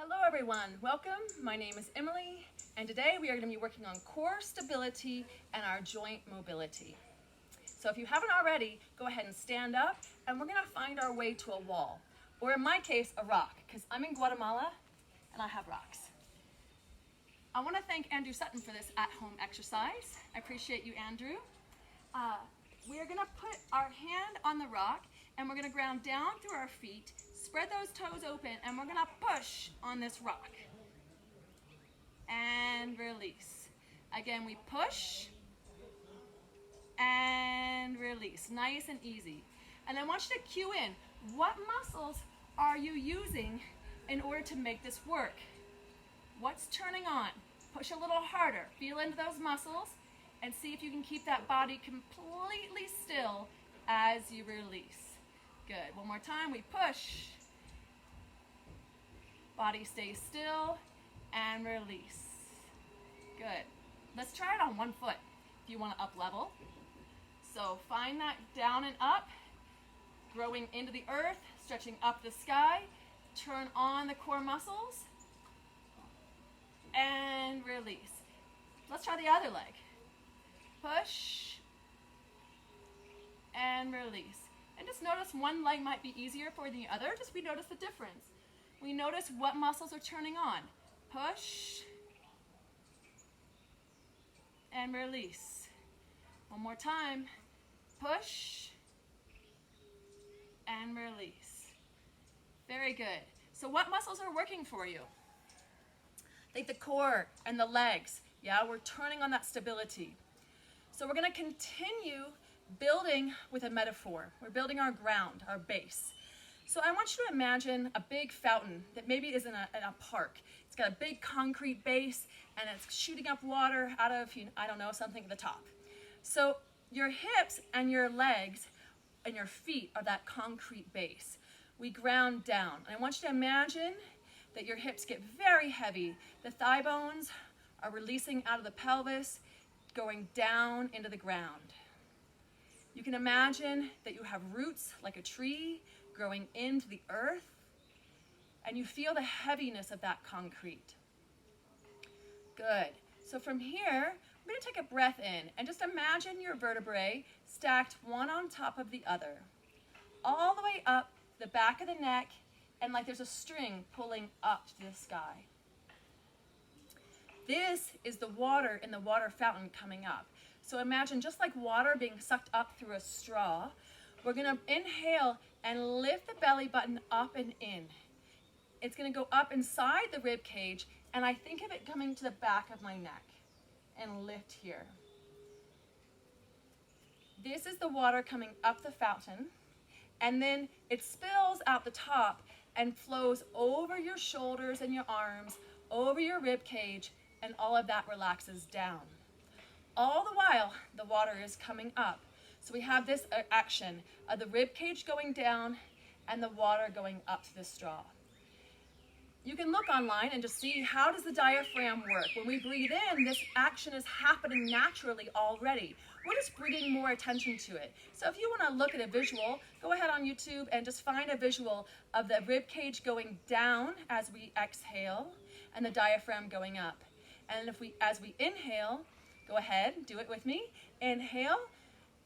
Hello everyone, welcome. My name is Emily and today we are going to be working on core stability and our joint mobility. So if you haven't already, go ahead and stand up and we're going to find our way to a wall, or in my case, a rock, because I'm in Guatemala and I have rocks. I want to thank Andrew Sutton for this at-home exercise. I appreciate you, Andrew. We are going to put our hand on the rock and we're going to ground down through our feet, spread those toes open, and we're going to push on this rock. And release. Again, we push and release. Nice and easy. And I want you to cue in. What muscles are you using in order to make this work? What's turning on? Push a little harder. Feel into those muscles and see if you can keep that body completely still as you release. Good. One more time. We push. Body stays still and release. Good. Let's try it on one foot if you want to up level. So find that down and up, growing into the earth, stretching up the sky. Turn on the core muscles and release. Let's try the other leg. Push and release. And just notice one leg might be easier for the other. Just we notice the difference. We notice what muscles are turning on. Push and release. One more time. Push and release. Very good. So what muscles are working for you? I think the core and the legs. Yeah, we're turning on that stability. So we're going to continue building with a metaphor. We're building our ground, our base. So I want you to imagine a big fountain that maybe is in a park. It's got a big concrete base and it's shooting up water out of, I don't know, something at the top. So your hips and your legs and your feet are that concrete base. We ground down. And I want you to imagine that your hips get very heavy. The thigh bones are releasing out of the pelvis, going down into the ground. You can imagine that you have roots like a tree growing into the earth, and you feel the heaviness of that concrete. Good. So from here, we're going to take a breath in and just imagine your vertebrae stacked one on top of the other, all the way up the back of the neck, and like there's a string pulling up to the sky. This is the water in the water fountain coming up. So imagine just like water being sucked up through a straw, we're going to inhale and lift the belly button up and in. It's going to go up inside the rib cage, and I think of it coming to the back of my neck and lift here. This is the water coming up the fountain, and then it spills out the top and flows over your shoulders and your arms, over your rib cage, and all of that relaxes down. All the while, the water is coming up. So we have this action of the rib cage going down and the water going up to the straw. You can look online and just see how does the diaphragm work. When we breathe in, this action is happening naturally already. We're just bringing more attention to it. So if you want to look at a visual, go ahead on YouTube and just find a visual of the rib cage going down as we exhale and the diaphragm going up. And as we inhale, go ahead, do it with me. Inhale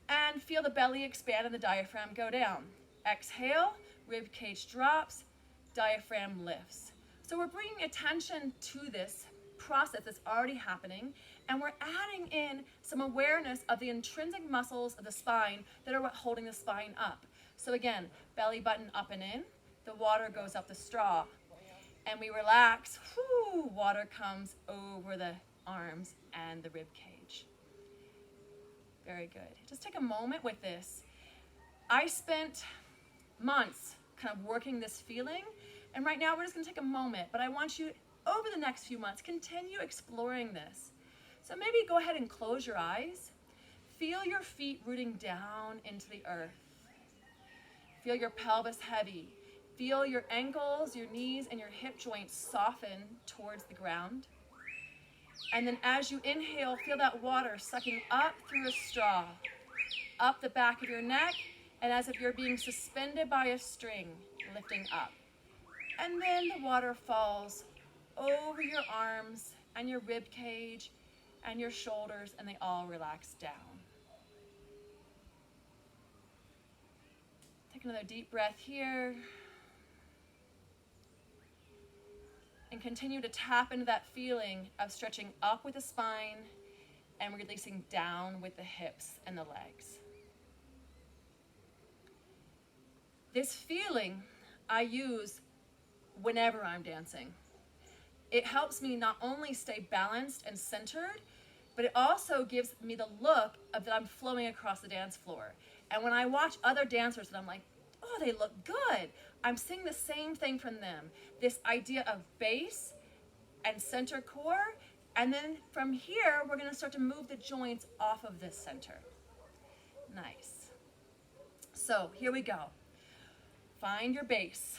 and feel the belly expand and the diaphragm go down. Exhale, rib cage drops, diaphragm lifts. So we're bringing attention to this process that's already happening, and we're adding in some awareness of the intrinsic muscles of the spine that are what holding the spine up. So again, belly button up and in, the water goes up the straw, and we relax, whoo, water comes over the arms and the rib cage. Very good. Just take a moment with this. I spent months kind of working this feeling, and right now we're just going to take a moment, but I want you, over the next few months, continue exploring this. So maybe go ahead and close your eyes. Feel your feet rooting down into the earth. Feel your pelvis heavy. Feel your ankles, your knees, and your hip joints soften towards the ground. And then as you inhale, feel that water sucking up through a straw, up the back of your neck, and as if you're being suspended by a string, lifting up. And then the water falls over your arms and your rib cage and your shoulders, and they all relax down. Take another deep breath here. And continue to tap into that feeling of stretching up with the spine and releasing down with the hips and the legs. This feeling I use whenever I'm dancing. It helps me not only stay balanced and centered, but it also gives me the look of that I'm flowing across the dance floor. And when I watch other dancers and I'm like, oh, they look good, I'm seeing the same thing from them. This idea of base and center core, and then from here, we're gonna start to move the joints off of this center. Nice. So here we go. Find your base.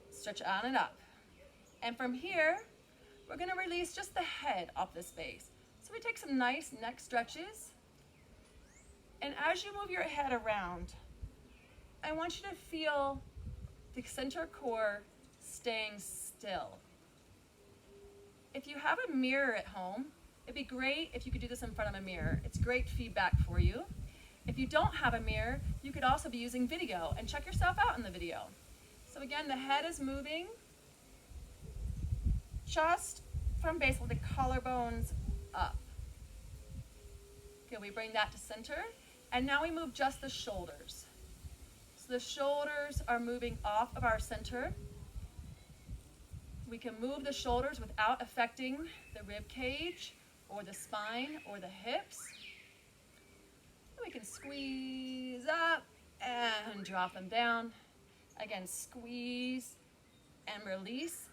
Stretch on and up. And from here, we're gonna release just the head off this base. So we take some nice neck stretches. And as you move your head around, I want you to feel the center core staying still. If you have a mirror at home, it'd be great if you could do this in front of a mirror. It's great feedback for you. If you don't have a mirror, you could also be using video and check yourself out in the video. So again, the head is moving just from basically the collarbones up. Okay, we bring that to center, and now we move just the shoulders. So the shoulders are moving off of our center. We can move the shoulders without affecting the rib cage or the spine or the hips. We can squeeze up and drop them down. Again, squeeze and release.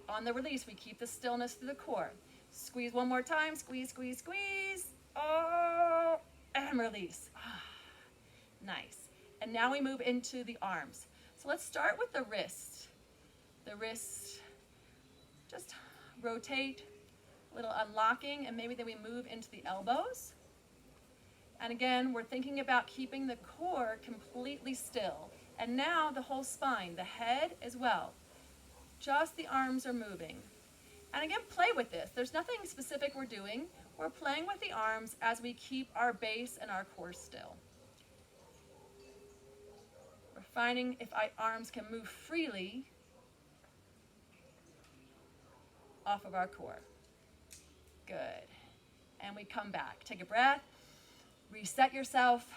On the release, we keep the stillness through the core. Squeeze one more time, squeeze, squeeze, squeeze. Oh, and release. Nice. And now we move into the arms. So let's start with the wrist. The wrist, just rotate, a little unlocking, and maybe then we move into the elbows. And again, we're thinking about keeping the core completely still. And now the whole spine, the head as well. Just the arms are moving. And again, play with this. There's nothing specific we're doing. We're playing with the arms as we keep our base and our core still. We're finding if our arms can move freely off of our core. Good. And we come back. Take a breath. Reset yourself.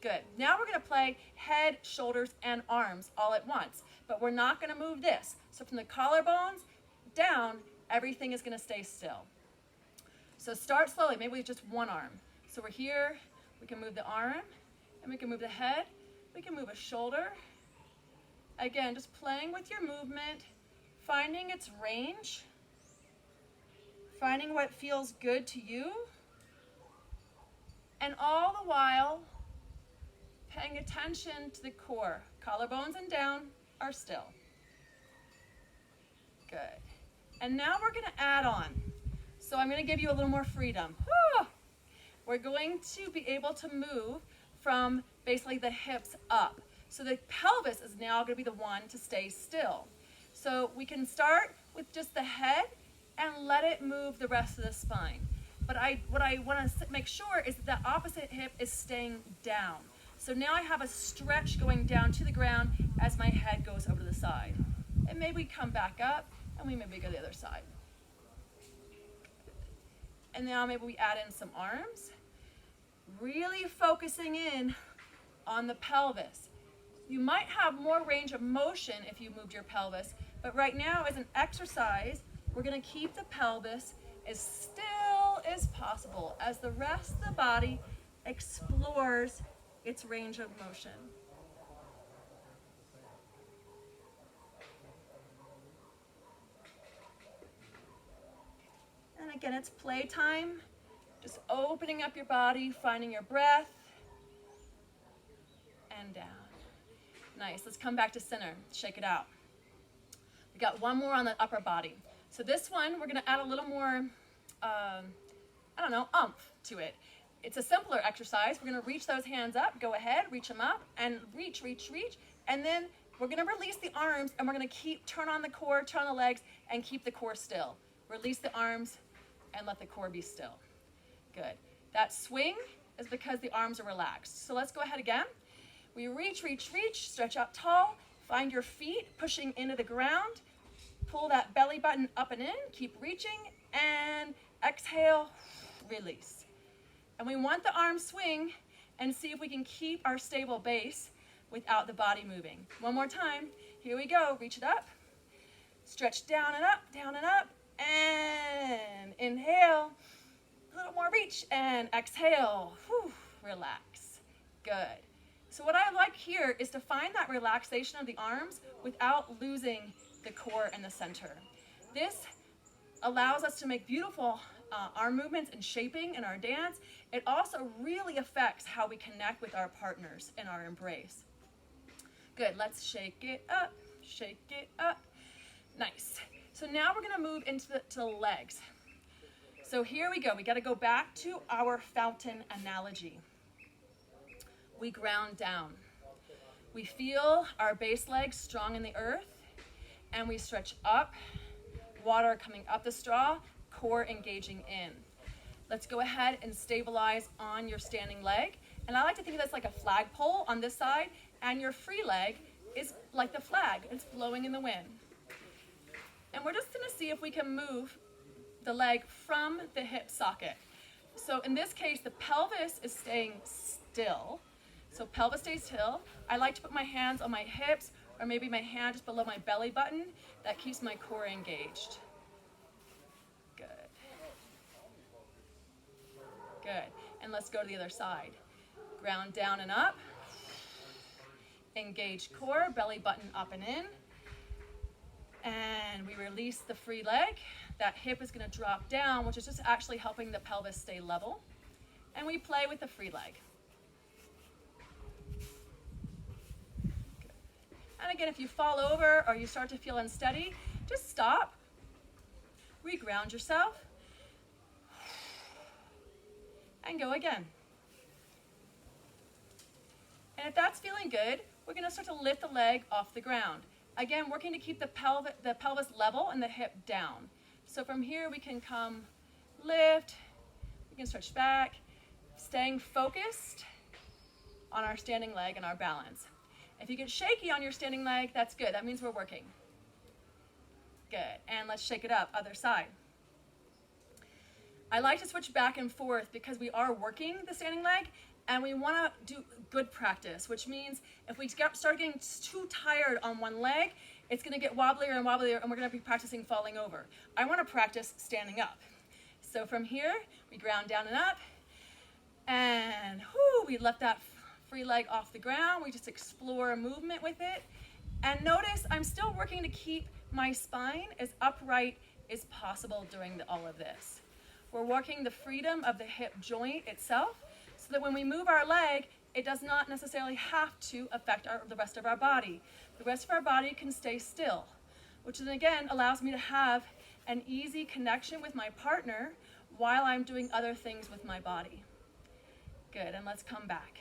Good. Now we're going to play head, shoulders, and arms all at once. But we're not going to move this. So from the collarbones down, everything is going to stay still. So start slowly, maybe with just one arm. So we're here, we can move the arm, and we can move the head, we can move a shoulder. Again, just playing with your movement, finding its range, finding what feels good to you, and all the while paying attention to the core. Collarbones and down are still. Good. And now we're going to add on. So I'm going to give you a little more freedom. We're going to be able to move from basically the hips up. So the pelvis is now going to be the one to stay still. So we can start with just the head and let it move the rest of the spine. But what I want to make sure is that the opposite hip is staying down. So now I have a stretch going down to the ground as my head goes over to the side. And maybe we come back up and we maybe go to the other side. And now maybe we add in some arms, really focusing in on the pelvis. You might have more range of motion if you moved your pelvis, but right now as an exercise, we're going to keep the pelvis as still as possible as the rest of the body explores its range of motion. And again, it's playtime. Just opening up your body, finding your breath, and down. Nice. Let's come back to center. Shake it out. We got one more on the upper body. So this one, we're going to add a little more, oomph to it. It's a simpler exercise. We're going to reach those hands up. Go ahead, reach them up, and reach, reach, reach. And then We're gonna release the arms and we're gonna turn on the core, turn on the legs, and keep the core still. Release the arms and let the core be still. Good. That swing is because the arms are relaxed. So let's go ahead again. We reach, reach, reach, stretch out tall, find your feet pushing into the ground, pull that belly button up and in, keep reaching, and exhale, release. And we want the arm swing and see if we can keep our stable base without the body moving. One more time. Here we go. Reach it up. Stretch down and up, and inhale. A little more reach, and exhale. Whew, relax. Good. So what I like here is to find that relaxation of the arms without losing the core and the center. This allows us to make beautiful arm movements and shaping in our dance. It also really affects how we connect with our partners in our embrace. Good, let's shake it up, shake it up. Nice. So now we're gonna move into the legs. So here we go, we gotta go back to our fountain analogy. We ground down. We feel our base legs strong in the earth, and we stretch up, water coming up the straw, core engaging in. Let's go ahead and stabilize on your standing leg. And I like to think of this like a flagpole on this side, and your free leg is like the flag. It's blowing in the wind. And we're just gonna see if we can move the leg from the hip socket. So in this case, the pelvis is staying still. So pelvis stays still. I like to put my hands on my hips, or maybe my hand just below my belly button. That keeps my core engaged. Good. Good. And let's go to the other side. Ground down and up. Engage core, belly button up and in. And we release the free leg. That hip is going to drop down, which is just actually helping the pelvis stay level. And we play with the free leg. Good. And again, if you fall over or you start to feel unsteady, just stop. Reground yourself. And go again. And if that's feeling good, we're going to start to lift the leg off the ground. Again, working to keep the pelvis level and the hip down. So from here we can come lift, we can stretch back, staying focused on our standing leg and our balance. If you get shaky on your standing leg, that's good. That means we're working. Good. And let's shake it up, other side. I like to switch back and forth because we are working the standing leg, and we want to do good practice, which means if we start getting too tired on one leg, it's going to get wobblier and wobblier, and we're going to be practicing falling over. I want to practice standing up. So from here, we ground down and up, and we let that free leg off the ground. We just explore movement with it. And notice I'm still working to keep my spine as upright as possible during all of this. We're working the freedom of the hip joint itself, so that when we move our leg, it does not necessarily have to affect the rest of our body. The rest of our body can stay still, which then again allows me to have an easy connection with my partner while I'm doing other things with my body. Good, and let's come back.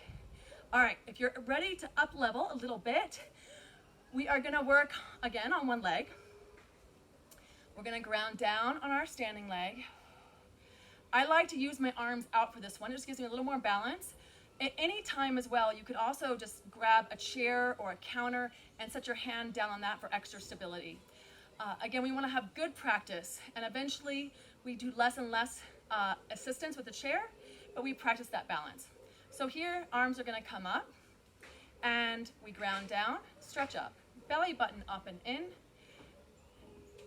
All right, if you're ready to up level a little bit, we are gonna work again on one leg. We're gonna ground down on our standing leg. I like to use my arms out for this one. It just gives me a little more balance. At any time as well, you could also just grab a chair or a counter and set your hand down on that for extra stability. Again, we want to have good practice, and eventually we do less and less assistance with the chair, but we practice that balance. So here, arms are going to come up, and we ground down, stretch up, belly button up and in,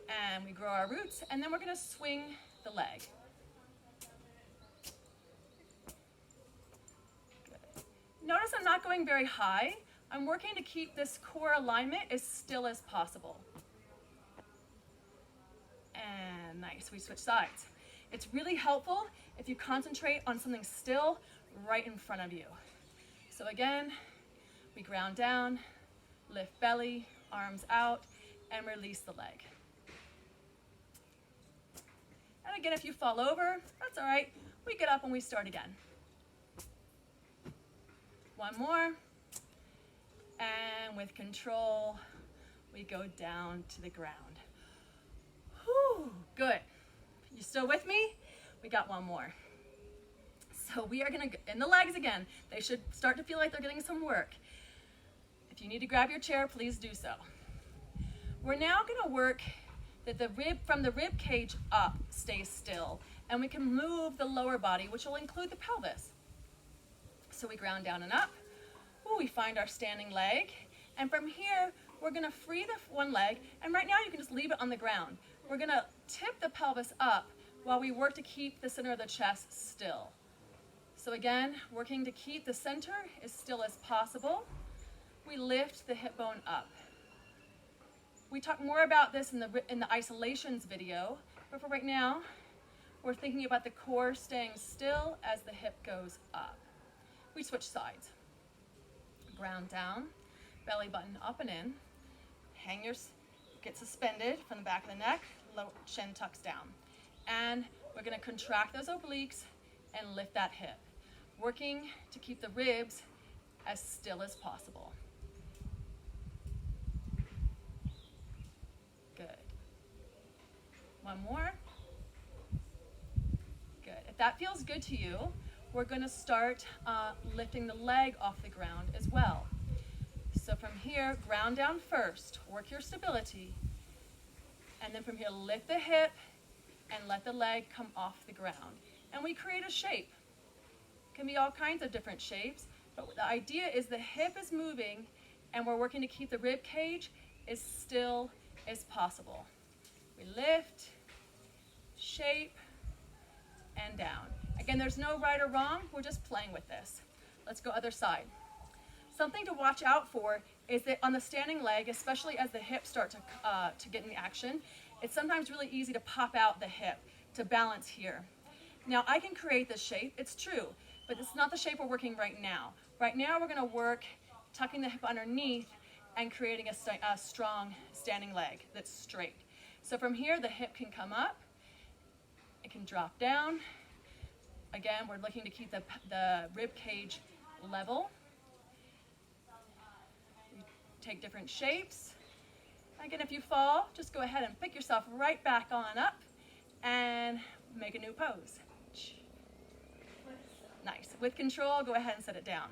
and we grow our roots, and then we're going to swing the leg. Notice I'm not going very high. I'm working to keep this core alignment as still as possible. And nice, we switch sides. It's really helpful if you concentrate on something still right in front of you. So again, we ground down, lift belly, arms out, and release the leg. And again, if you fall over, that's all right. We get up and we start again. One more. And with control, we go down to the ground. Whew, good. You still with me? We got one more. So we are gonna, in the legs again, they should start to feel like they're getting some work. If you need to grab your chair, please do so. We're now gonna work that from the rib cage up stays still, and we can move the lower body, which will include the pelvis. So we ground down and up. Ooh, we find our standing leg, and from here, we're gonna free the one leg, and right now you can just leave it on the ground. We're gonna tip the pelvis up while we work to keep the center of the chest still. So again, working to keep the center as still as possible. We lift the hip bone up. We talk more about this in the isolations video, but for right now, we're thinking about the core staying still as the hip goes up. We switch sides. Ground down, belly button up and in. Get suspended from the back of the neck, low chin tucks down. And we're gonna contract those obliques and lift that hip, working to keep the ribs as still as possible. Good. One more. Good. If that feels good to you, we're going to start lifting the leg off the ground as well. So from here, ground down first, work your stability, and then from here, lift the hip and let the leg come off the ground. And we create a shape. It can be all kinds of different shapes, but the idea is the hip is moving and we're working to keep the rib cage as still as possible. We lift, shape, and down. Again, there's no right or wrong, we're just playing with this. Let's go other side. Something to watch out for is that on the standing leg, especially as the hips start to get in action, it's sometimes really easy to pop out the hip to balance here. Now I can create this shape, it's true, but it's not the shape we're working right now. Right now we're gonna work tucking the hip underneath and creating a strong standing leg that's straight. So from here, the hip can come up, it can drop down. Again, we're looking to keep the rib cage level. We take different shapes. Again, if you fall, just go ahead and pick yourself right back on up and make a new pose. Nice. With control, go ahead and set it down.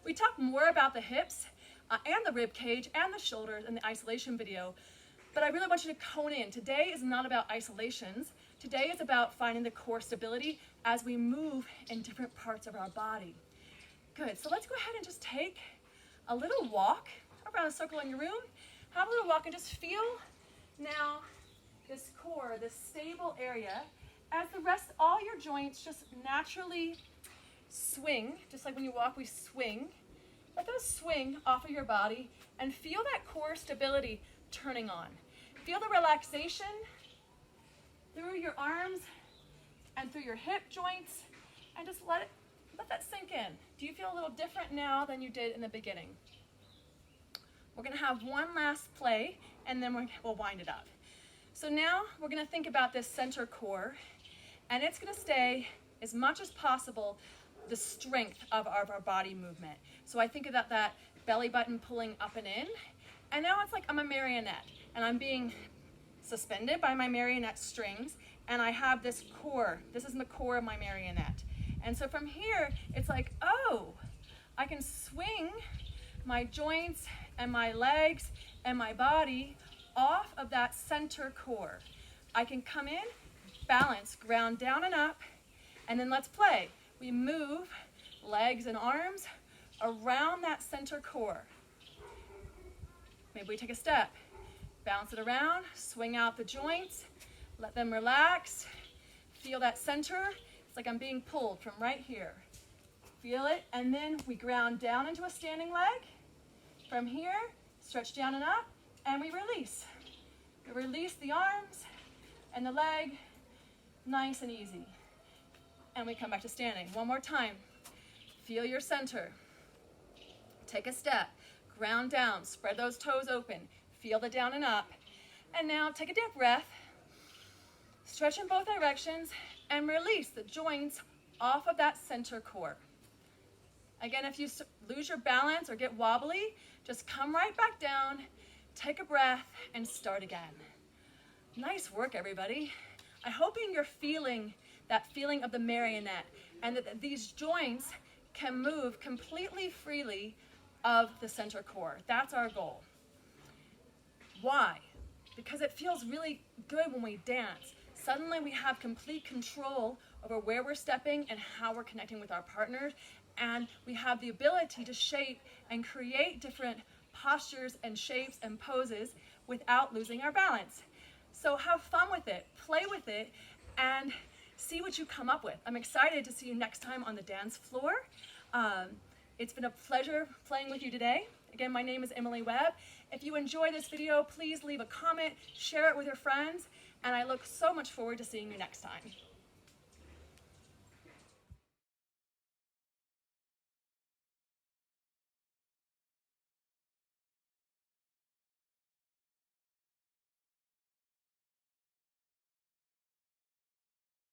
We talk more about the hips and the rib cage and the shoulders in the isolation video, but I really want you to hone in. Today is not about isolations. Today is about finding the core stability as we move in different parts of our body. Good, so let's go ahead and just take a little walk around a circle in your room. Have a little walk and just feel now this core, this stable area, as the rest, all your joints just naturally swing, just like when you walk, we swing. Let those swing off of your body and feel that core stability turning on. Feel the relaxation through your arms and through your hip joints, and just let that sink in. Do you feel a little different now than you did in the beginning? We're gonna have one last play and then we'll wind it up. So now we're gonna think about this center core, and it's gonna stay as much as possible the strength of our body movement. So I think about that belly button pulling up and in, and now it's like I'm a marionette and I'm being suspended by my marionette strings, and I have this core. This is the core of my marionette. And so from here, it's like, oh, I can swing my joints and my legs and my body off of that center core. I can come in, balance, ground down and up, and then let's play. We move legs and arms around that center core. Maybe we take a step, bounce it around, swing out the joints, let them relax, feel that center. It's like I'm being pulled from right here. Feel it, and then we ground down into a standing leg. From here, stretch down and up, and we release. We release the arms and the leg, nice and easy. And we come back to standing. One more time. Feel your center. Take a step, ground down, spread those toes open, feel the down and up. And now take a deep breath, stretch in both directions, and release the joints off of that center core. Again, if you lose your balance or get wobbly, just come right back down, take a breath, and start again. Nice work, everybody. I'm hoping you're feeling that feeling of the marionette and that these joints can move completely freely of the center core. That's our goal. Why? Because it feels really good when we dance. Suddenly we have complete control over where we're stepping and how we're connecting with our partners, and we have the ability to shape and create different postures and shapes and poses without losing our balance. So have fun with it, play with it, and see what you come up with. I'm excited to see you next time on the dance floor. It's been a pleasure playing with you today. Again, my name is Emily Webb. If you enjoy this video, please leave a comment, share it with your friends, and I look so much forward to seeing you next time.